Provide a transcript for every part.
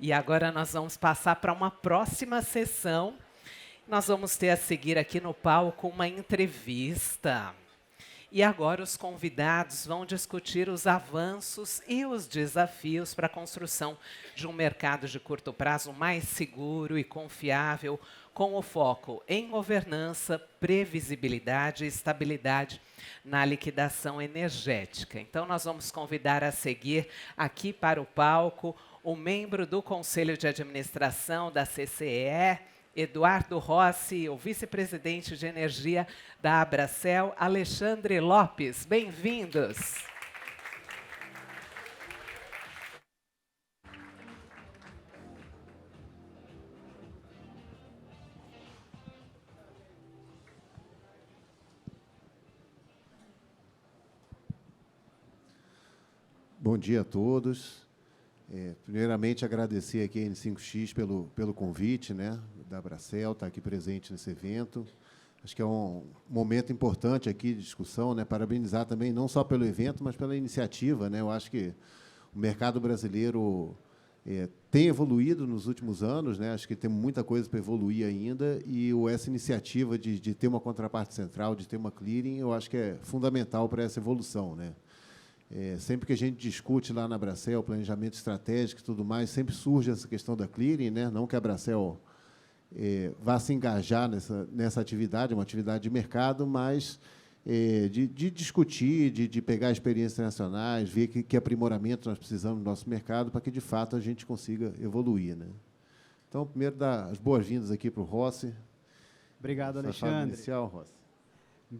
E agora nós vamos passar para uma próxima sessão. Nós vamos ter a seguir aqui no palco uma entrevista. E agora os convidados vão discutir os avanços e os desafios para a construção de um mercado de curto prazo mais seguro e confiável, com o foco em governança, previsibilidade e estabilidade na liquidação energética. Então, nós vamos convidar a seguir aqui para o palco o membro do Conselho de Administração da CCEE, Eduardo Rossi, o vice-presidente de energia da Abracel, Alexandre Lopes. Bem-vindos. Bom dia a todos. Primeiramente, agradecer aqui a N5X pelo convite, né, da Abracel, estar aqui presente nesse evento. Acho que é um momento importante aqui de discussão, né, parabenizar também, não só pelo evento, mas pela iniciativa, né. Eu acho que o mercado brasileiro tem evoluído nos últimos anos, né, acho que tem muita coisa para evoluir ainda, e essa iniciativa de ter uma contraparte central, de ter uma clearing, eu acho que é fundamental para essa evolução, né. Sempre que a gente discute lá na Abracel, planejamento estratégico e tudo mais, sempre surge essa questão da clearing, né? Não que a Abracel vá se engajar nessa atividade, é uma atividade de mercado, mas de discutir, de pegar experiências internacionais, ver que aprimoramento nós precisamos no nosso mercado para que, de fato, a gente consiga evoluir, né? Então, primeiro, dar as boas-vindas aqui para o Rossi. Obrigado, Essa fala Alexandre. inicial, Rossi.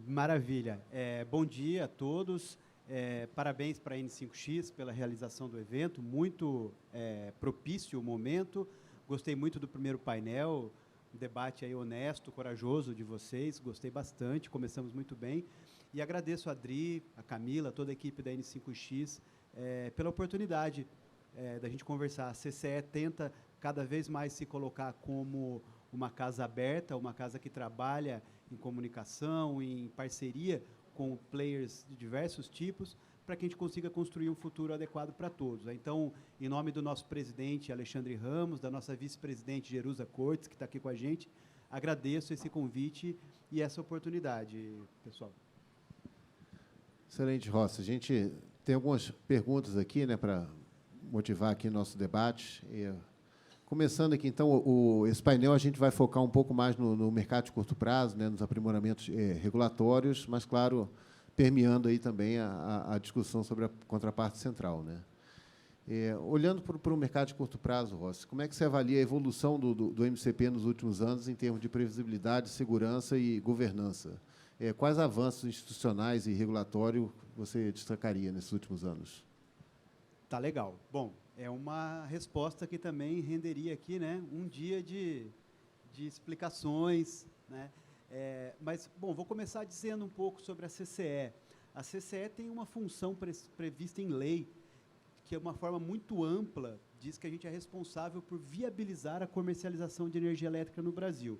Maravilha. Bom dia a todos. Parabéns para a N5X pela realização do evento. Muito propício o momento. Gostei muito do primeiro painel, um debate aí honesto, corajoso de vocês. Gostei bastante, começamos muito bem. E agradeço a Adri, a Camila, toda a equipe da N5X pela oportunidade da gente conversar. A CCE tenta cada vez mais se colocar como uma casa aberta, uma casa que trabalha em comunicação, em parceria com players de diversos tipos, para que a gente consiga construir um futuro adequado para todos. Então, em nome do nosso presidente Alexandre Ramos, da nossa vice-presidente Jerusa Cortes, que está aqui com a gente, agradeço esse convite e essa oportunidade, pessoal. Excelente, Rossi. A gente tem algumas perguntas aqui, né, para motivar aqui nosso debate. Começando aqui, então, esse painel a gente vai focar um pouco mais no mercado de curto prazo, né, nos aprimoramentos regulatórios, mas, claro, permeando aí também a discussão sobre a contraparte central, né. Olhando para o mercado de curto prazo, Rossi, como é que você avalia a evolução do MCP nos últimos anos em termos de previsibilidade, segurança e governança? Quais avanços institucionais e regulatórios você destacaria nesses últimos anos? Tá legal. Bom, é uma resposta que também renderia aqui, né, um dia de explicações, né? Mas, bom, vou começar dizendo um pouco sobre a CCE. A CCE tem uma função prevista em lei, que é uma forma muito ampla, diz que a gente é responsável por viabilizar a comercialização de energia elétrica no Brasil.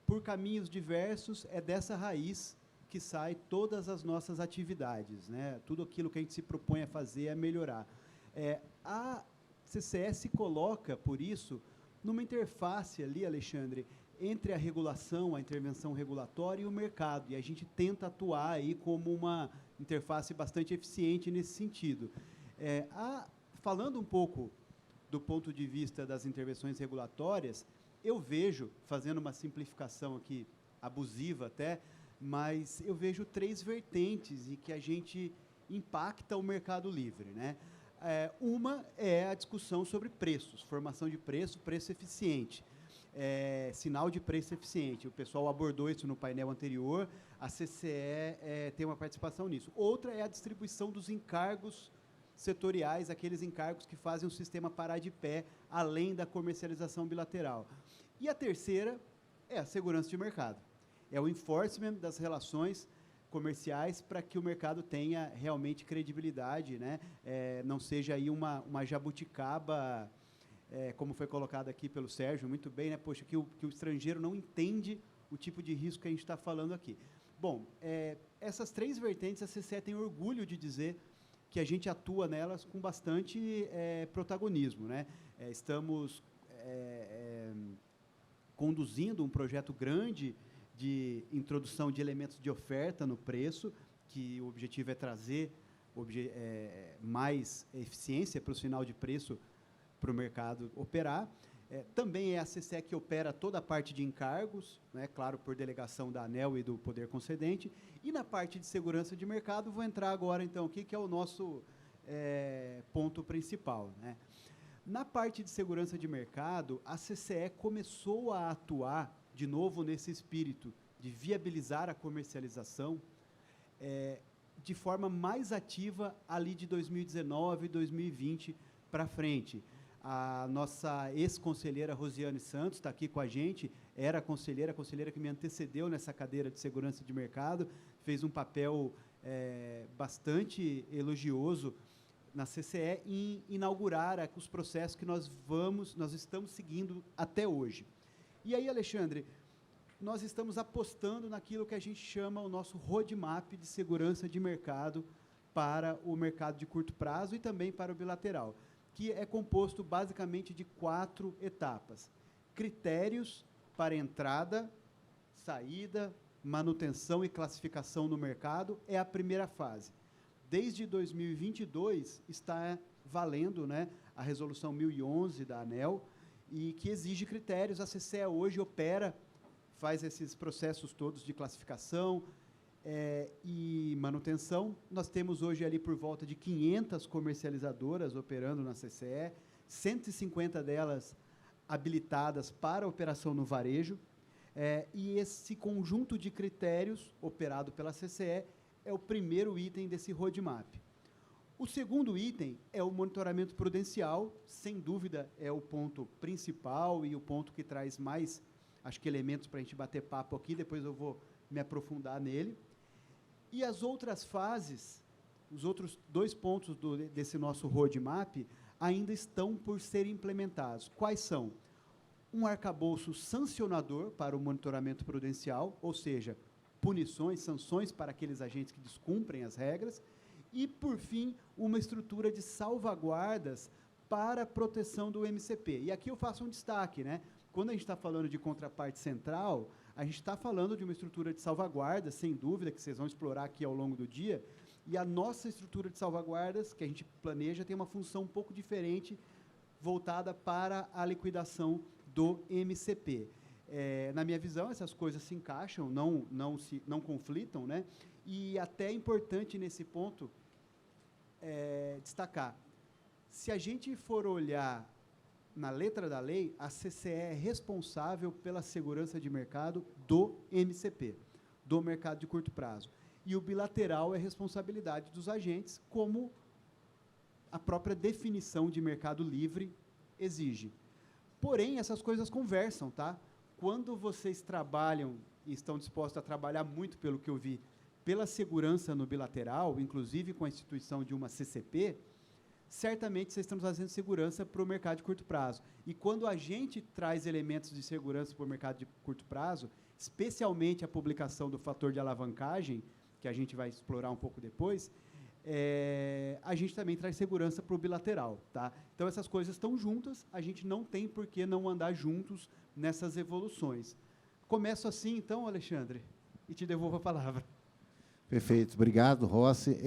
Por caminhos diversos, é dessa raiz que sai todas as nossas atividades, né? Tudo aquilo que a gente se propõe a fazer é melhorar. A CCE se coloca, por isso, numa interface ali, Alexandre, entre a regulação, a intervenção regulatória e o mercado, e a gente tenta atuar aí como uma interface bastante eficiente nesse sentido. Falando um pouco do ponto de vista das intervenções regulatórias, eu vejo, fazendo uma simplificação aqui, abusiva até, mas eu vejo 3 vertentes em que a gente impacta o mercado livre, né? Uma é a discussão sobre preços, formação de preço, preço eficiente, sinal de preço eficiente. O pessoal abordou isso no painel anterior, a CCE tem uma participação nisso. Outra é a distribuição dos encargos setoriais, aqueles encargos que fazem o sistema parar de pé, além da comercialização bilateral. E a terceira é a segurança de mercado. É o enforcement das relações comerciais para que o mercado tenha realmente credibilidade, né? Não seja aí uma jabuticaba, como foi colocado aqui pelo Sérgio, muito bem, né? Poxa, que o estrangeiro não entende o tipo de risco que a gente está falando aqui. Bom, essas 3 vertentes, a CCE tem orgulho de dizer que a gente atua nelas com bastante protagonismo, né? Estamos conduzindo um projeto grande de introdução de elementos de oferta no preço, que o objetivo é trazer mais eficiência para o sinal de preço para o mercado operar. Também é a CCE que opera toda a parte de encargos, né, claro, por delegação da ANEEL e do Poder Concedente. E na parte de segurança de mercado, vou entrar agora, então, aqui, que é o nosso ponto principal, né? Na parte de segurança de mercado, a CCE começou a atuar, de novo, nesse espírito de viabilizar a comercialização, de forma mais ativa ali de 2019 e 2020 para frente. A nossa ex-conselheira Rosiane Santos está aqui com a gente, era a conselheira que me antecedeu nessa cadeira de segurança de mercado, fez um papel bastante elogioso na CCE em inaugurar os processos que nós estamos seguindo até hoje. E aí, Alexandre, nós estamos apostando naquilo que a gente chama o nosso roadmap de segurança de mercado para o mercado de curto prazo e também para o bilateral, que é composto basicamente de 4 etapas. Critérios para entrada, saída, manutenção e classificação no mercado é a primeira fase. Desde 2022 está valendo, né, a resolução 1011 da ANEEL, e que exige critérios. A CCE hoje faz esses processos todos de classificação e manutenção. Nós temos hoje ali por volta de 500 comercializadoras operando na CCE, 150 delas habilitadas para operação no varejo, e esse conjunto de critérios operado pela CCE é o primeiro item desse roadmap. O segundo item é o monitoramento prudencial, sem dúvida é o ponto principal e o ponto que traz mais, acho que, elementos para a gente bater papo aqui, depois eu vou me aprofundar nele. E as outras fases, os outros 2 pontos desse nosso roadmap, ainda estão por serem implementados. Quais são? Um arcabouço sancionador para o monitoramento prudencial, ou seja, punições, sanções para aqueles agentes que descumprem as regras, e, por fim, uma estrutura de salvaguardas para a proteção do MCP. E aqui eu faço um destaque, né? Quando a gente está falando de contraparte central, a gente está falando de uma estrutura de salvaguardas, sem dúvida, que vocês vão explorar aqui ao longo do dia, e a nossa estrutura de salvaguardas, que a gente planeja, tem uma função um pouco diferente, voltada para a liquidação do MCP. Na minha visão, essas coisas se encaixam, não conflitam, né? E até é importante, nesse ponto, destacar, se a gente for olhar na letra da lei, a CCE é responsável pela segurança de mercado do MCP, do mercado de curto prazo. E o bilateral é responsabilidade dos agentes, como a própria definição de mercado livre exige. Porém, essas coisas conversam, tá? Quando vocês trabalham e estão dispostos a trabalhar muito, pelo que eu vi, pela segurança no bilateral, inclusive com a instituição de uma CCP, certamente vocês estão fazendo segurança para o mercado de curto prazo. E quando a gente traz elementos de segurança para o mercado de curto prazo, especialmente a publicação do fator de alavancagem, que a gente vai explorar um pouco depois, a gente também traz segurança para o bilateral, tá? Então, essas coisas estão juntas, a gente não tem por que não andar juntos nessas evoluções. Começo assim, então, Alexandre, e te devolvo a palavra. Perfeito, obrigado, Rossi.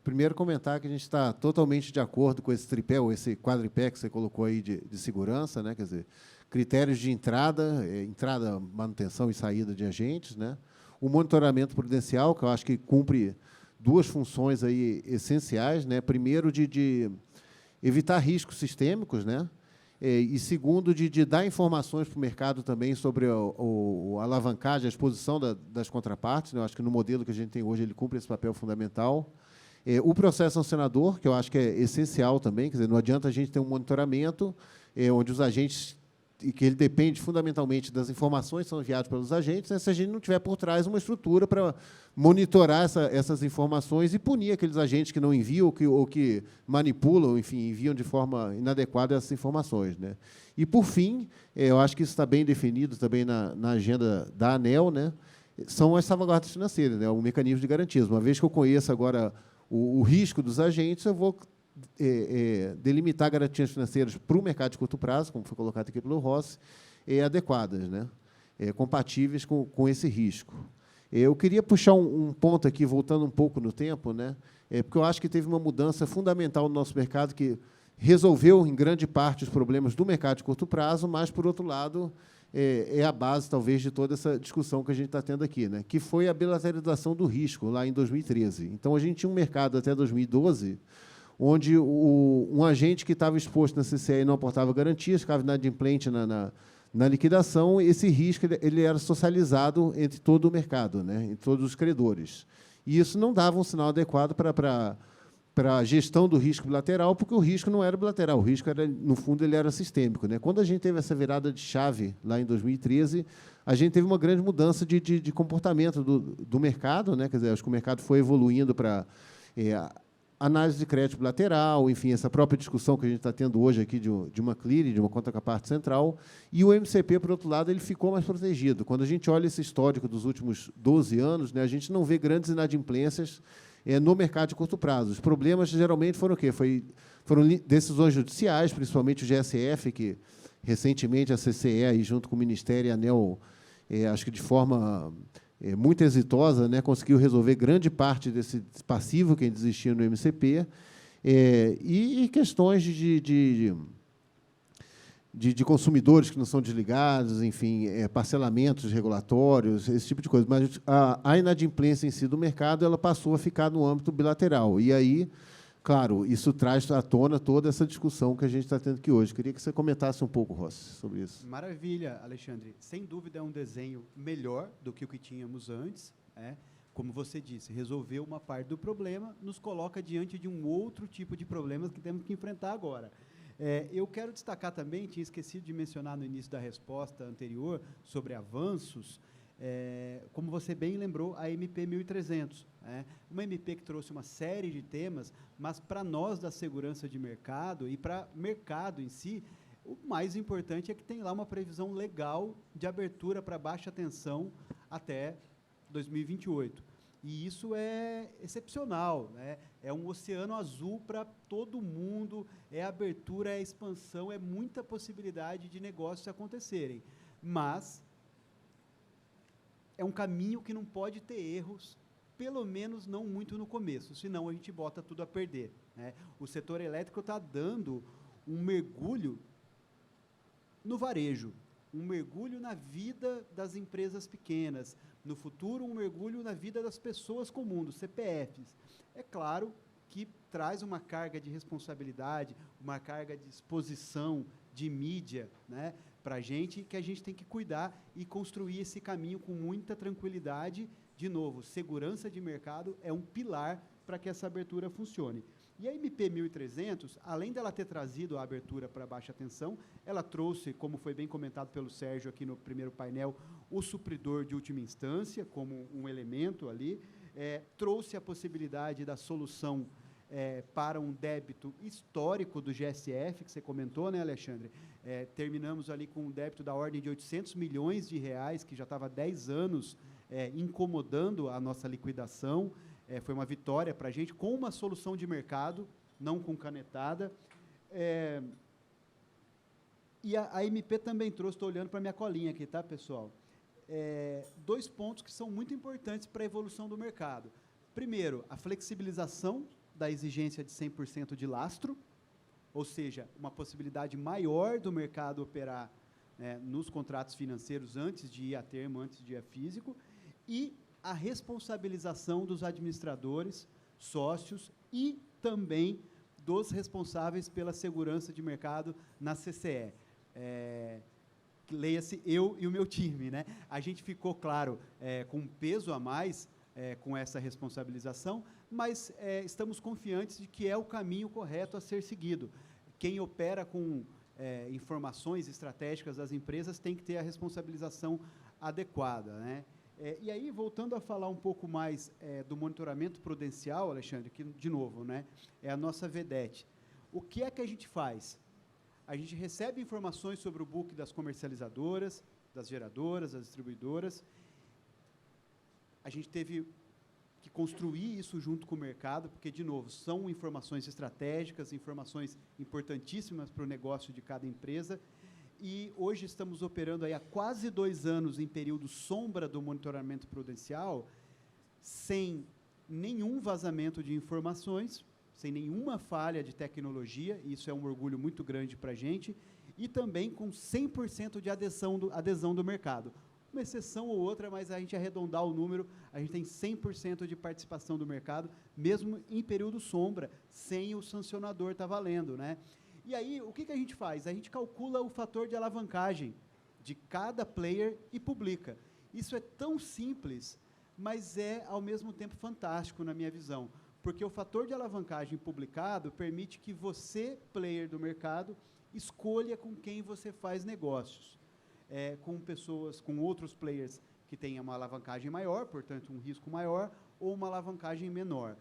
Primeiro, comentar que a gente está totalmente de acordo com esse tripé, ou esse quadripé que você colocou aí de segurança, né? Quer dizer, critérios de entrada, manutenção e saída de agentes, né? O monitoramento prudencial, que eu acho que cumpre 2 funções aí essenciais, né? Primeiro, de evitar riscos sistêmicos, né? E segundo, de dar informações para o mercado também sobre a alavancagem, a exposição das contrapartes, né? Eu acho que no modelo que a gente tem hoje ele cumpre esse papel fundamental. O processo sancionador, que eu acho que é essencial também, quer dizer, não adianta a gente ter um monitoramento onde os agentes, e que ele depende fundamentalmente das informações que são enviadas pelos agentes, né, se a gente não tiver por trás uma estrutura para monitorar essas informações e punir aqueles agentes que não enviam ou que manipulam, enfim, enviam de forma inadequada essas informações, né? E, por fim, eu acho que isso está bem definido também na agenda da ANEEL, né, são as salvaguardas financeiras, né, o mecanismo de garantias. Uma vez que eu conheço agora o risco dos agentes, eu vou delimitar garantias financeiras para o mercado de curto prazo, como foi colocado aqui pelo Rossi, adequadas, né? Compatíveis com esse risco. Eu queria puxar um ponto aqui, voltando um pouco no tempo, né? Porque eu acho que teve uma mudança fundamental no nosso mercado que resolveu, em grande parte, os problemas do mercado de curto prazo, mas, por outro lado, a base, talvez, de toda essa discussão que a gente está tendo aqui, né? Que foi a bilateralização do risco, lá em 2013. Então, a gente tinha um mercado até 2012, onde um agente que estava exposto na CCE e não aportava garantias, ficava inadimplente na liquidação, esse risco ele era socializado entre todo o mercado, né? Entre todos os credores. E isso não dava um sinal adequado para a gestão do risco bilateral, porque o risco não era bilateral, o risco, no fundo, ele era sistêmico, né? Quando a gente teve essa virada de chave, lá em 2013, a gente teve uma grande mudança de comportamento do mercado, né? Quer dizer, acho que o mercado foi evoluindo para análise de crédito bilateral, enfim, essa própria discussão que a gente está tendo hoje aqui de uma clearing, de uma conta com a parte central, e o MCP, por outro lado, ele ficou mais protegido. Quando a gente olha esse histórico dos últimos 12 anos, né, a gente não vê grandes inadimplências no mercado de curto prazo. Os problemas, geralmente, foram o quê? Foram decisões judiciais, principalmente o GSF, que, recentemente, a CCE, aí, junto com o Ministério e a ANEEL, acho que de forma muito exitosa, né, conseguiu resolver grande parte desse passivo que existia no MCP, e questões de consumidores que não são desligados, enfim, parcelamentos regulatórios, esse tipo de coisa. Mas a inadimplência em si do mercado ela passou a ficar no âmbito bilateral. E aí, claro, isso traz à tona toda essa discussão que a gente está tendo aqui hoje. Queria que você comentasse um pouco, Rossi, sobre isso. Maravilha, Alexandre. Sem dúvida é um desenho melhor do que o que tínhamos antes. Como você disse, resolveu uma parte do problema, nos coloca diante de um outro tipo de problemas que temos que enfrentar agora. Eu quero destacar também, tinha esquecido de mencionar no início da resposta anterior, sobre avanços, como você bem lembrou, a MP 1300. Uma MP que trouxe uma série de temas, mas para nós da segurança de mercado e para o mercado em si, o mais importante é que tem lá uma previsão legal de abertura para baixa tensão até 2028. E isso é excepcional, né? É um oceano azul para todo mundo, abertura, é expansão, é muita possibilidade de negócios acontecerem. Mas é um caminho que não pode ter erros, pelo menos não muito no começo, senão a gente bota tudo a perder, né? O setor elétrico está dando um mergulho no varejo, um mergulho na vida das empresas pequenas, no futuro um mergulho na vida das pessoas comuns, dos CPFs. É claro que traz uma carga de responsabilidade, uma carga de exposição, de mídia, né, para a gente, que a gente tem que cuidar e construir esse caminho com muita tranquilidade. De novo, segurança de mercado é um pilar para que essa abertura funcione. E a MP 1300, além dela ter trazido a abertura para baixa tensão, ela trouxe, como foi bem comentado pelo Sérgio aqui no primeiro painel, o supridor de última instância, como um elemento ali, trouxe a possibilidade da solução para um débito histórico do GSF, que você comentou, né, Alexandre? Terminamos ali com um débito da ordem de 800 milhões de reais, que já estava há 10 anos incomodando a nossa liquidação. Foi uma vitória para a gente, com uma solução de mercado, não com canetada. E a MP também trouxe, estou olhando para a minha colinha aqui, tá, pessoal? 2 pontos que são muito importantes para a evolução do mercado. Primeiro, a flexibilização da exigência de 100% de lastro, ou seja, uma possibilidade maior do mercado operar nos contratos financeiros antes de ir a termo, antes de ir a físico, e a responsabilização dos administradores, sócios e também dos responsáveis pela segurança de mercado na CCE. Leia-se eu e o meu time, né? A gente ficou, claro, com um peso a mais com essa responsabilização, mas estamos confiantes de que é o caminho correto a ser seguido. Quem opera com informações estratégicas das empresas tem que ter a responsabilização adequada, né? E aí, voltando a falar um pouco mais do monitoramento prudencial, Alexandre, que, de novo, né, é a nossa vedete. O que é que a gente faz? A gente recebe informações sobre o book das comercializadoras, das geradoras, das distribuidoras. A gente que construir isso junto com o mercado, porque, de novo, são informações estratégicas, informações importantíssimas para o negócio de cada empresa. E hoje estamos operando aí há quase 2 anos em período sombra do monitoramento prudencial, sem nenhum vazamento de informações, sem nenhuma falha de tecnologia, e isso é um orgulho muito grande para a gente, e também com 100% de adesão do mercado. Uma exceção ou outra, mas a gente arredondar o número, a gente tem 100% de participação do mercado, mesmo em período sombra, sem o sancionador estar valendo, né? E aí, o que a gente faz? A gente calcula o fator de alavancagem de cada player e publica. Isso é tão simples, mas é, ao mesmo tempo, fantástico, na minha visão, porque o fator de alavancagem publicado permite que você, player do mercado, escolha com quem você faz negócios. Com pessoas, com outros players que tenham uma alavancagem maior, portanto, um risco maior, ou uma alavancagem menor.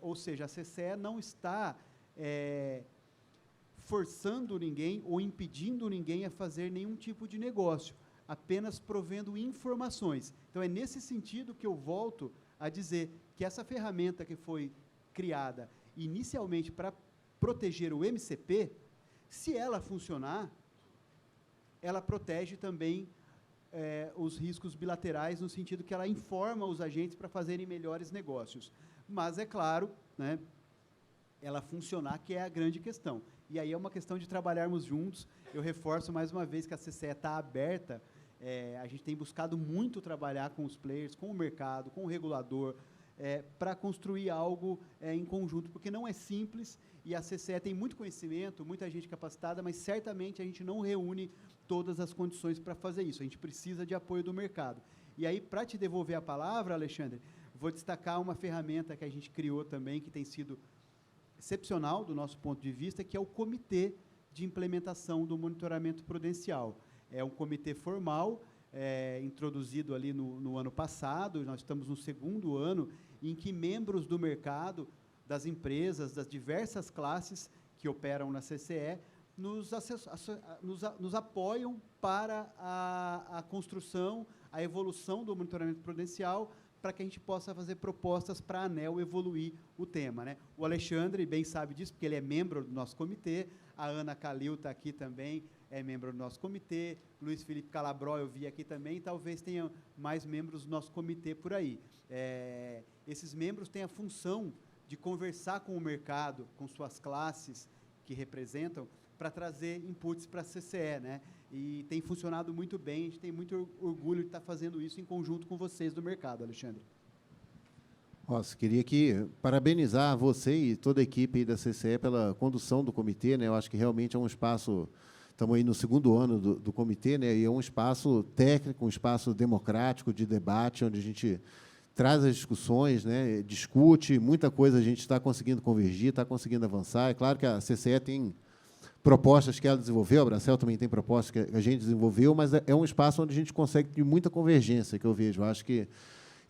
Ou seja, a CCE não está forçando ninguém ou impedindo ninguém a fazer nenhum tipo de negócio, apenas provendo informações. Então, é nesse sentido que eu volto a dizer que essa ferramenta que foi criada inicialmente para proteger o MCP, se ela funcionar, ela protege também os riscos bilaterais, no sentido que ela informa os agentes para fazerem melhores negócios. Mas, é claro, né, ela funcionar, que é a grande questão. E aí é uma questão de trabalharmos juntos. Eu reforço mais uma vez que a CCE está aberta. A gente tem buscado muito trabalhar com os players, com o mercado, com o regulador, para construir algo em conjunto, porque não é simples, e a CCE tem muito conhecimento, muita gente capacitada, mas certamente a gente não reúne todas as condições para fazer isso. A gente precisa de apoio do mercado. E aí, para te devolver a palavra, Alexandre, vou destacar uma ferramenta que a gente criou também, que tem sido excepcional do nosso ponto de vista, que é o Comitê de Implementação do Monitoramento Prudencial. É um comitê formal, introduzido ali no ano passado. Nós estamos no 2º ano, em que membros do mercado, das empresas, das diversas classes que operam na CCE, nos apoiam para a construção, a evolução do monitoramento prudencial, para que a gente possa fazer propostas para a ANEEL evoluir o tema, né? O Alexandre bem sabe disso, porque ele é membro do nosso comitê, a Ana Calil está aqui também, é membro do nosso comitê, Luiz Felipe Calabró eu vi aqui também, e talvez tenha mais membros do nosso comitê por aí. Esses membros têm a função de conversar com o mercado, com suas classes que representam, para trazer inputs para a CCE, né? E tem funcionado muito bem, a gente tem muito orgulho de estar fazendo isso em conjunto com vocês do mercado, Alexandre. Nossa, queria aqui parabenizar você e toda a equipe aí da CCE pela condução do comitê, né? Eu acho que realmente é um espaço, estamos aí no 2º ano do comitê, né? E é um espaço técnico, um espaço democrático de debate, onde a gente traz as discussões, né? Discute, muita coisa a gente está conseguindo convergir, está conseguindo avançar. É claro que a CCE tem propostas que ela desenvolveu, a Bracel também tem propostas que a gente desenvolveu, mas é um espaço onde a gente consegue ter muita convergência, que eu vejo. Eu acho que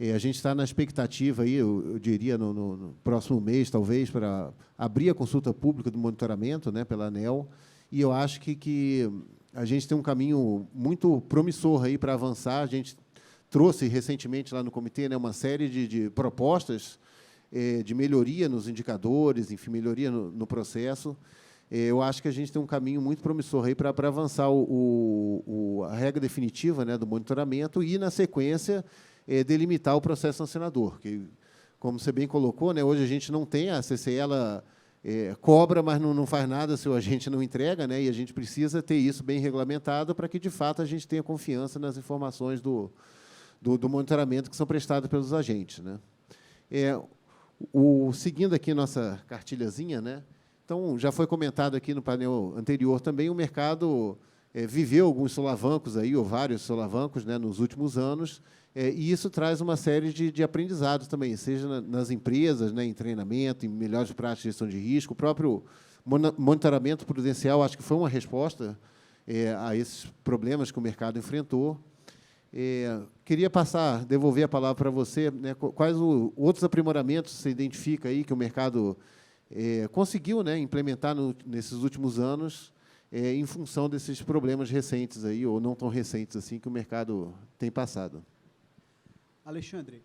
a gente está na expectativa, aí, eu diria, no próximo mês, talvez, para abrir a consulta pública do monitoramento, né, pela ANEEL, e eu acho que a gente tem um caminho muito promissor aí para avançar. A gente trouxe recentemente lá no comitê, né, uma série de propostas de melhoria nos indicadores, enfim, melhoria no processo. Eu acho que a gente tem um caminho muito promissor aí para avançar a regra definitiva, né, do monitoramento e, na sequência, delimitar o processo sancionador, que, como você bem colocou, né, hoje a gente não tem, a CCE ela, cobra, mas não faz nada se o agente não entrega, né, e a gente precisa ter isso bem regulamentado para que, de fato, a gente tenha confiança nas informações do monitoramento que são prestadas pelos agentes, né. Seguindo aqui nossa cartilhazinha, né, então, já foi comentado aqui no painel anterior também, o mercado viveu alguns solavancos, aí, ou vários solavancos, né, nos últimos anos, e isso traz uma série de aprendizados também, seja nas empresas, né, em treinamento, em melhores práticas de gestão de risco. O próprio monitoramento prudencial, acho que foi uma resposta a esses problemas que o mercado enfrentou. Queria devolver a palavra para você, né, quais outros aprimoramentos você identifica aí que o mercado conseguiu, né, implementar nesses últimos anos, em função desses problemas recentes aí, ou não tão recentes assim, que o mercado tem passado. Alexandre,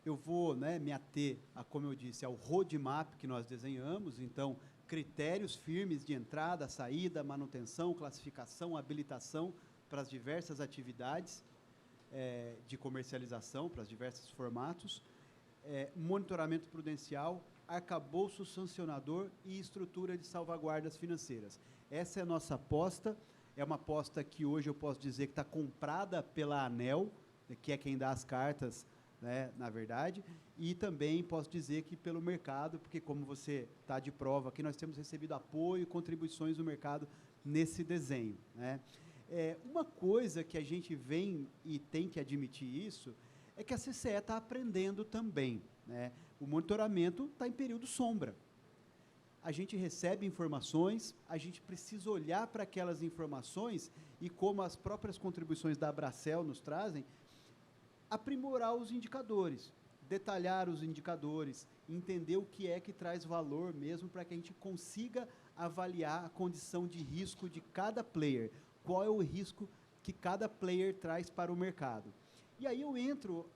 eu vou, né, me ater a, como eu disse, ao roadmap que nós desenhamos, então, critérios firmes de entrada, saída, manutenção, classificação, habilitação para as diversas atividades de comercialização, para os diversos formatos, monitoramento prudencial, arcabouço sancionador e estrutura de salvaguardas financeiras. Essa é a nossa aposta, é uma aposta que hoje eu posso dizer que está comprada pela ANEEL, que é quem dá as cartas, né, na verdade, e também posso dizer que pelo mercado, porque como você está de prova aqui, nós temos recebido apoio e contribuições do mercado nesse desenho, né. Uma coisa que a gente vem e tem que admitir isso, é que a CCE está aprendendo também, né. O monitoramento está em período sombra. A gente recebe informações, a gente precisa olhar para aquelas informações e, como as próprias contribuições da Abracel nos trazem, aprimorar os indicadores, detalhar os indicadores, entender o que é que traz valor mesmo para que a gente consiga avaliar a condição de risco de cada player, qual é o risco que cada player traz para o mercado. E aí eu entro,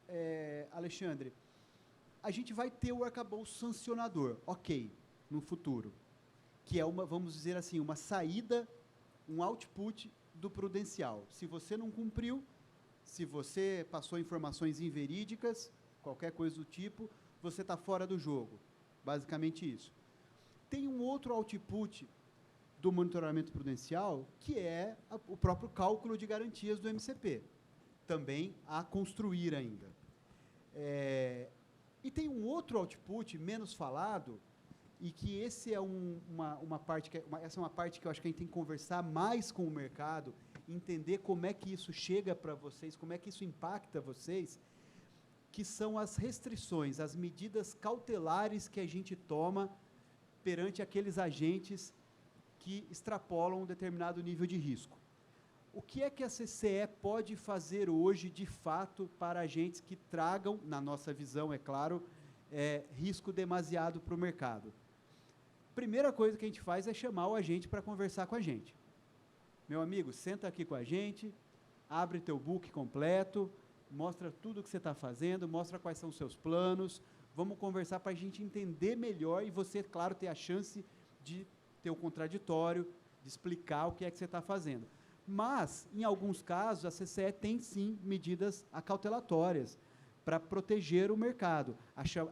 Alexandre, a gente vai ter o arcabouço sancionador, ok, no futuro, que é vamos dizer assim, uma saída, um output do prudencial. Se você não cumpriu, se você passou informações inverídicas, qualquer coisa do tipo, você está fora do jogo. Basicamente isso. Tem um outro output do monitoramento prudencial, que é o próprio cálculo de garantias do MCP. Também a construir ainda. E tem um outro output menos falado, e que esse é uma parte essa é uma parte que eu acho que a gente tem que conversar mais com o mercado, entender como é que isso chega para vocês, como é que isso impacta vocês, que são as restrições, as medidas cautelares que a gente toma perante aqueles agentes que extrapolam um determinado nível de risco. O que é que a CCE pode fazer hoje, de fato, para agentes que tragam, na nossa visão, é claro, risco demasiado para o mercado? Primeira coisa que a gente faz é chamar o agente para conversar com a gente. Meu amigo, senta aqui com a gente, abre teu book completo, mostra tudo o que você está fazendo, mostra quais são os seus planos, vamos conversar para a gente entender melhor e você, claro, ter a chance de ter o contraditório, de explicar o que é que você está fazendo. Mas, em alguns casos, a CCE tem, sim, medidas acautelatórias para proteger o mercado,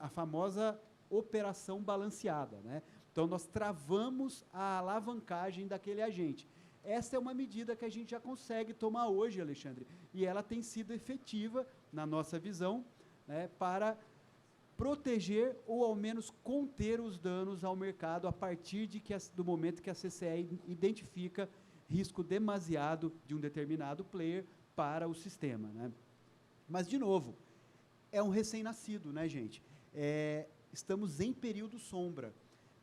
a famosa operação balanceada, né? Então, nós travamos a alavancagem daquele agente. Essa é uma medida que a gente já consegue tomar hoje, Alexandre, e ela tem sido efetiva, na nossa visão, né, para proteger ou, ao menos, conter os danos ao mercado a partir do momento que a CCE identifica risco demasiado de um determinado player para o sistema, né? Mas, de novo, é um recém-nascido, né, gente? Estamos em período sombra.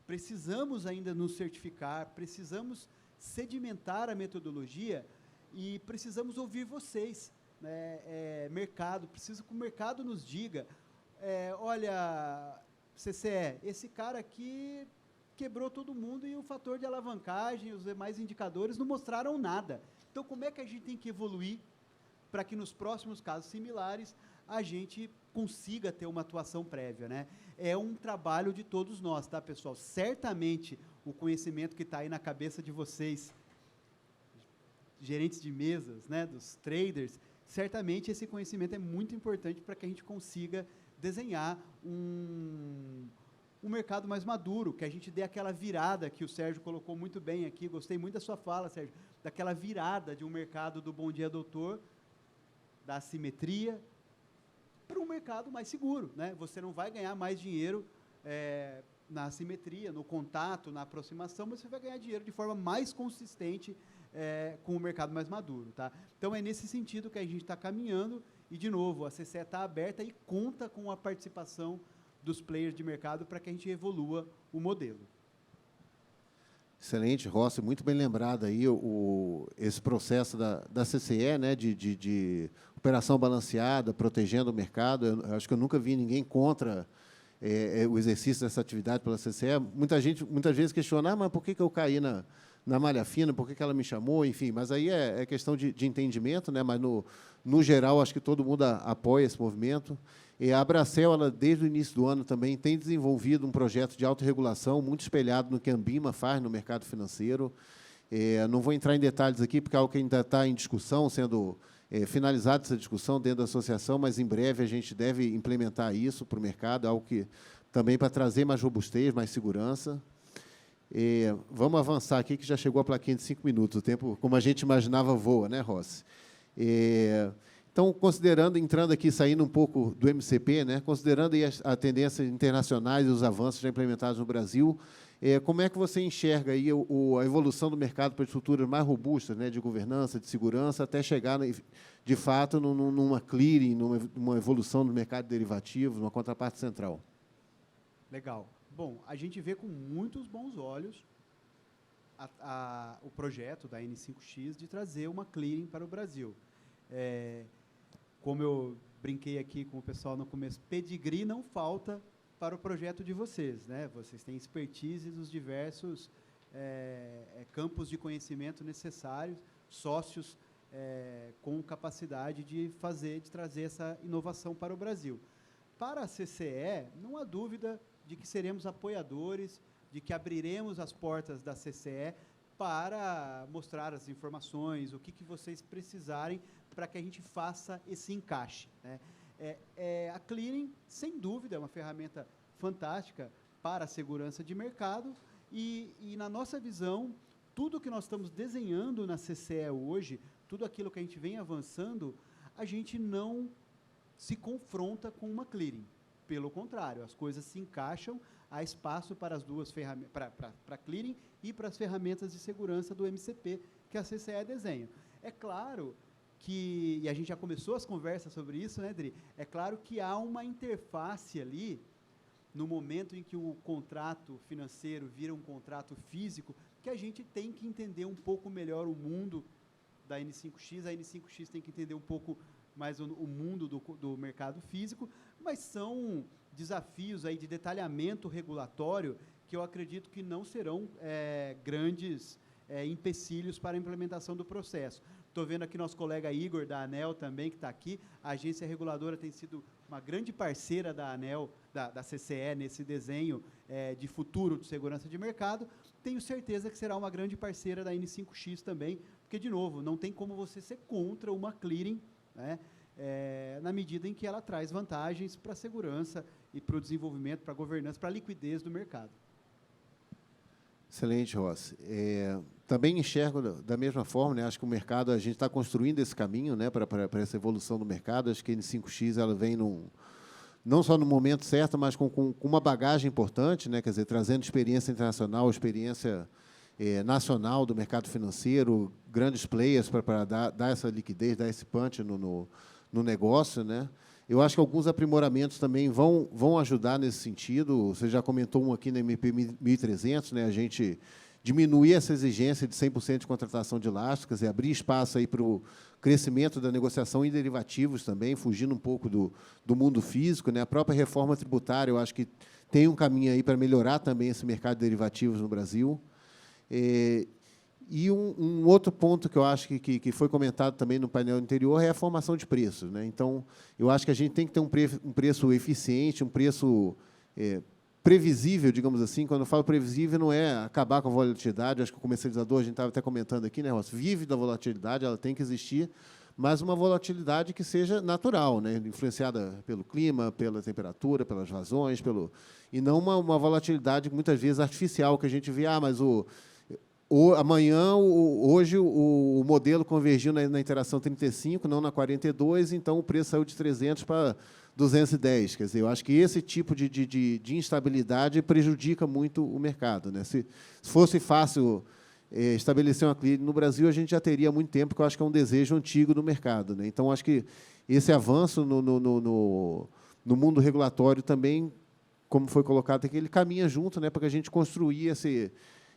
Precisamos ainda nos certificar, precisamos sedimentar a metodologia e precisamos ouvir vocês, né? Mercado, preciso que o mercado nos diga, olha, CCE, esse cara aqui quebrou todo mundo e o fator de alavancagem, os demais indicadores não mostraram nada. Então, como é que a gente tem que evoluir para que nos próximos casos similares a gente consiga ter uma atuação prévia, né? É um trabalho de todos nós, tá, pessoal? Certamente o conhecimento que está aí na cabeça de vocês, gerentes de mesas, né, dos traders, certamente esse conhecimento é muito importante para que a gente consiga desenhar um mercado mais maduro, que a gente dê aquela virada que o Sérgio colocou muito bem aqui, gostei muito da sua fala, Sérgio, daquela virada de um mercado do Bom Dia Doutor, da assimetria, para um mercado mais seguro, né? Você não vai ganhar mais dinheiro na assimetria, no contato, na aproximação, mas você vai ganhar dinheiro de forma mais consistente com o mercado mais maduro, tá? Então, é nesse sentido que a gente está caminhando e, de novo, a CCE está aberta e conta com a participação dos players de mercado para que a gente evolua o modelo. Excelente, Rossi, muito bem lembrado aí esse processo da CCE, né, de operação balanceada, protegendo o mercado. Eu acho que eu nunca vi ninguém contra o exercício dessa atividade pela CCE. Muita gente, muitas vezes, questiona, mas por que eu caí na malha fina, por que ela me chamou, enfim. Mas aí é questão de entendimento, né? Mas, no geral, acho que todo mundo apoia esse movimento. E a Abracel, ela, desde o início do ano, também tem desenvolvido um projeto de autorregulação muito espelhado no que a Ambima faz no mercado financeiro. Não vou entrar em detalhes aqui, porque é algo que ainda está em discussão, sendo finalizada essa discussão dentro da associação, mas, em breve, a gente deve implementar isso para o mercado, algo que também para trazer mais robustez, mais segurança. Vamos avançar aqui, que já chegou a plaquinha de 5 minutos. O tempo, como a gente imaginava, voa, né, Rossi? Então, entrando aqui, saindo um pouco do MCP, né, considerando aí as tendências internacionais e os avanços já implementados no Brasil, como é que você enxerga aí a evolução do mercado para estruturas mais robustas, né, de governança, de segurança, até chegar, de fato, numa clearing, numa evolução do mercado de derivativos, uma contraparte central? Legal. Bom, a gente vê com muitos bons olhos o projeto da N5X de trazer uma clearing para o Brasil. Como eu brinquei aqui com o pessoal no começo, pedigree não falta para o projeto de vocês, né? Vocês têm expertise nos diversos campos de conhecimento necessários, sócios com capacidade de trazer essa inovação para o Brasil. Para a CCE, não há dúvida de que seremos apoiadores, de que abriremos as portas da CCE para mostrar as informações, o que vocês precisarem para que a gente faça esse encaixe, né? A clearing, sem dúvida, é uma ferramenta fantástica para a segurança de mercado e na nossa visão, tudo que nós estamos desenhando na CCE hoje, tudo aquilo que a gente vem avançando, a gente não se confronta com uma clearing. Pelo contrário, as coisas se encaixam, há espaço para as duas ferramentas, para clearing e para as ferramentas de segurança do MCP que a CCE desenha. É claro que, e a gente já começou as conversas sobre isso, né, Dri? É claro que há uma interface ali, no momento em que o contrato financeiro vira um contrato físico, que a gente tem que entender um pouco melhor o mundo da N5X, a N5X tem que entender um pouco mais o mundo do mercado físico, mas são desafios aí de detalhamento regulatório que eu acredito que não serão grandes empecilhos para a implementação do processo. Estou vendo aqui nosso colega Igor, da ANEEL, também, que está aqui. A agência reguladora tem sido uma grande parceira da ANEEL, da CCE, nesse desenho de futuro de segurança de mercado. Tenho certeza que será uma grande parceira da N5X também, porque, de novo, não tem como você ser contra uma clearing, né, na medida em que ela traz vantagens para a segurança e para o desenvolvimento, para a governança, para a liquidez do mercado. Excelente, Rossi. Também enxergo da mesma forma, né? Acho que o mercado, a gente está construindo esse caminho, né, para essa evolução do mercado. Acho que a N5X ela vem não só no momento certo, mas com uma bagagem importante, né, quer dizer, trazendo experiência internacional, experiência nacional do mercado financeiro, grandes players para dar essa liquidez, dar esse punch no negócio, né? Eu acho que alguns aprimoramentos também vão ajudar nesse sentido. Você já comentou um aqui na MP 1300, né? A gente diminuir essa exigência de 100% de contratação de lastro, quer dizer, abrir espaço aí para o crescimento da negociação em derivativos também, fugindo um pouco do mundo físico, né? A própria reforma tributária, eu acho que tem um caminho aí para melhorar também esse mercado de derivativos no Brasil. E um outro ponto que eu acho que foi comentado também no painel anterior é a formação de preços, né? Então, eu acho que a gente tem que ter um preço eficiente, um preço previsível, digamos assim. Quando eu falo previsível, não é acabar com a volatilidade. Acho que o comercializador, a gente estava até comentando aqui, né, Rossi, vive da volatilidade, ela tem que existir, mas uma volatilidade que seja natural, né, influenciada pelo clima, pela temperatura, pelas vazões, e não uma volatilidade, muitas vezes, artificial, que a gente vê, mas hoje o modelo convergiu na interação 35, não na 42, então o preço saiu de 300 para 210. Quer dizer, eu acho que esse tipo de instabilidade prejudica muito o mercado, né? Se fosse fácil estabelecer uma clearing no Brasil, a gente já teria há muito tempo, que eu acho que é um desejo antigo do mercado, né? Então, acho que esse avanço no mundo regulatório também, como foi colocado aqui, ele caminha junto, né, para que a gente construir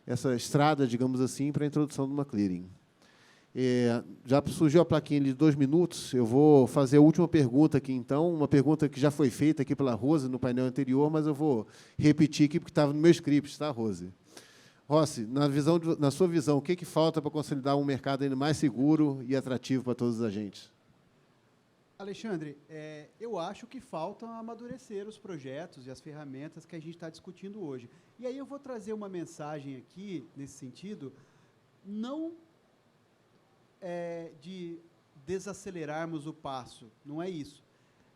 essa estrada, digamos assim, para a introdução de uma clearing. Já surgiu a plaquinha de 2 minutos, eu vou fazer a última pergunta aqui, então, uma pergunta que já foi feita aqui pela Rose no painel anterior, mas eu vou repetir aqui, porque estava no meu script, tá, Rose? Rossi, na sua visão, o que falta para consolidar um mercado ainda mais seguro e atrativo para todos os agentes? Alexandre, eu acho que faltam amadurecer os projetos e as ferramentas que a gente está discutindo hoje. E aí eu vou trazer uma mensagem aqui, nesse sentido, não de desacelerarmos o passo, não é isso.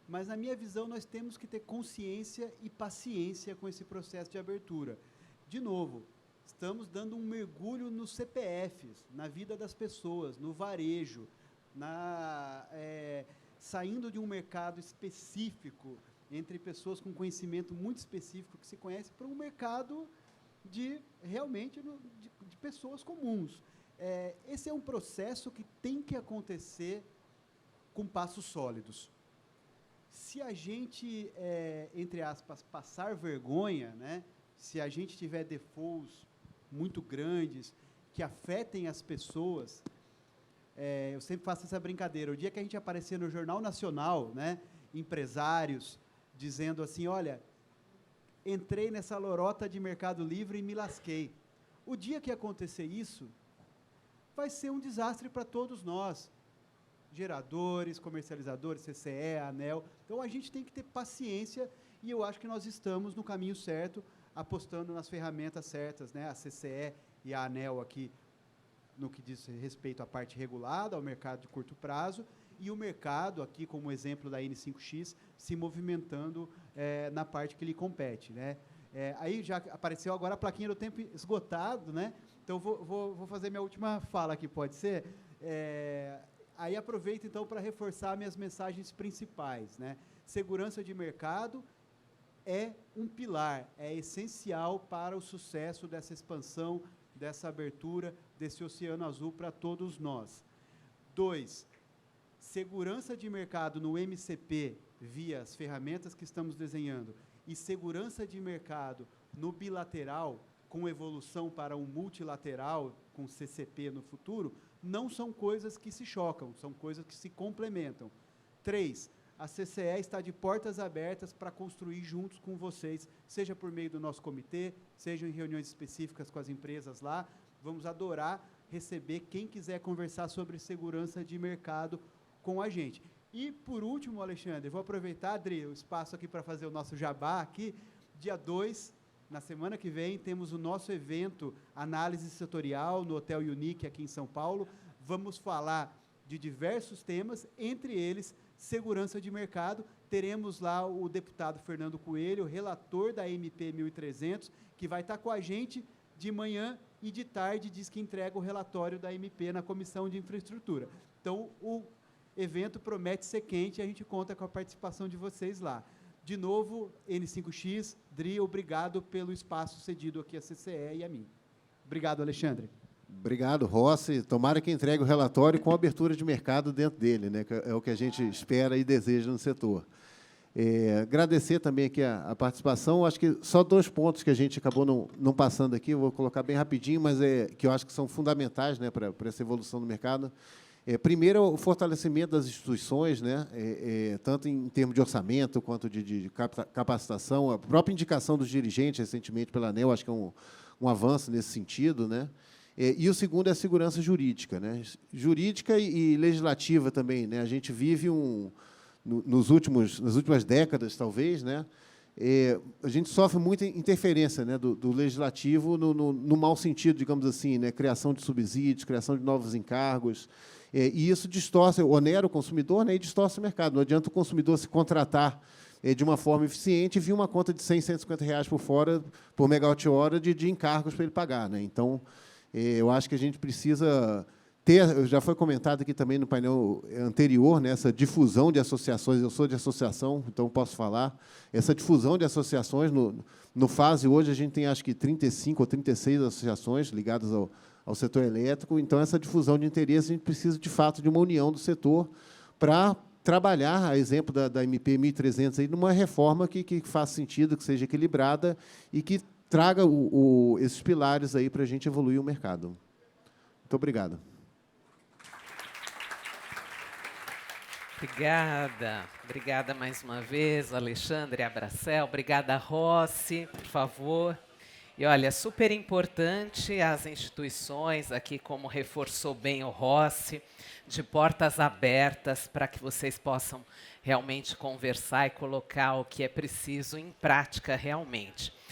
Mas, na minha visão, nós temos que ter consciência e paciência com esse processo de abertura. De novo, estamos dando um mergulho nos CPFs, na vida das pessoas, no varejo, saindo de um mercado específico, entre pessoas com conhecimento muito específico que se conhece, para um mercado realmente de pessoas comuns. Esse é um processo que tem que acontecer com passos sólidos. Se a gente, entre aspas, passar vergonha, né, se a gente tiver defaults muito grandes, que afetem as pessoas, eu sempre faço essa brincadeira, o dia que a gente aparecer no Jornal Nacional, né, empresários dizendo assim, olha, entrei nessa lorota de Mercado Livre e me lasquei. O dia que acontecer isso, vai ser um desastre para todos nós, geradores, comercializadores, CCE, ANEEL. Então, a gente tem que ter paciência e eu acho que nós estamos no caminho certo, apostando nas ferramentas certas, né? A CCE e a ANEEL aqui, no que diz respeito à parte regulada, ao mercado de curto prazo, e o mercado, aqui como exemplo da N5X, se movimentando na parte que lhe compete, né? Aí já apareceu agora a plaquinha do tempo esgotado, né? Então, vou fazer minha última fala aqui, pode ser? Aí aproveito, então, para reforçar minhas mensagens principais, né? Segurança de mercado é um pilar, é essencial para o sucesso dessa expansão, dessa abertura, desse oceano azul para todos nós. 2, segurança de mercado no MCP, via as ferramentas que estamos desenhando, e segurança de mercado no bilateral, com evolução para um multilateral, com CCP no futuro, não são coisas que se chocam, são coisas que se complementam. 3, a CCE está de portas abertas para construir juntos com vocês, seja por meio do nosso comitê, seja em reuniões específicas com as empresas lá. Vamos adorar receber quem quiser conversar sobre segurança de mercado com a gente. E, por último, Alexandre, vou aproveitar, Adri, o espaço aqui para fazer o nosso jabá aqui. Dia 2, na semana que vem, temos o nosso evento Análise Setorial no Hotel Unique aqui em São Paulo. Vamos falar de diversos temas, entre eles segurança de mercado. Teremos lá o deputado Fernando Coelho, relator da MP 1300, que vai estar com a gente de manhã e de tarde, diz que entrega o relatório da MP na Comissão de Infraestrutura. Então, o evento promete ser quente e a gente conta com a participação de vocês lá. De novo, N5X, Dri, obrigado pelo espaço cedido aqui à CCE e a mim. Obrigado, Alexandre. Obrigado, Rossi. Tomara que entregue o relatório com abertura de mercado dentro dele, né? Que é o que a gente espera e deseja no setor. Agradecer também aqui a participação. Acho que só 2 pontos que a gente acabou não passando aqui, eu vou colocar bem rapidinho, mas que eu acho que são fundamentais, né, para essa evolução do mercado. Primeiro, o fortalecimento das instituições, né, tanto em termos de orçamento quanto de capacitação. A própria indicação dos dirigentes, recentemente, pela ANEEL, acho que é um avanço nesse sentido, né? E o segundo é a segurança jurídica, né? Jurídica e legislativa também, né? A gente vive nas últimas décadas, talvez, né? A gente sofre muita interferência, né, do legislativo no mau sentido, digamos assim, né? Criação de subsídios, criação de novos encargos. E isso distorce, onera o consumidor, né, e distorce o mercado. Não adianta o consumidor se contratar de uma forma eficiente e vir uma conta de R$ 100, R$ 150 por fora, por megawatt-hora, de encargos para ele pagar, né? Então, eu acho que a gente precisa ter, já foi comentado aqui também no painel anterior, né, essa difusão de associações. Eu sou de associação, então posso falar. Essa difusão de associações, no FASE, hoje, a gente tem, acho que, 35 ou 36 associações ligadas ao setor elétrico. Então, essa difusão de interesse, a gente precisa, de fato, de uma união do setor para trabalhar, a exemplo da MP 1300, aí, numa reforma que faça sentido, que seja equilibrada e que traga esses pilares aí para a gente evoluir o mercado. Muito obrigado. Obrigada. Obrigada mais uma vez, Alexandre Abracel. Obrigada, Rossi, por favor. E olha, super importante as instituições, aqui como reforçou bem o Rossi, de portas abertas para que vocês possam realmente conversar e colocar o que é preciso em prática realmente.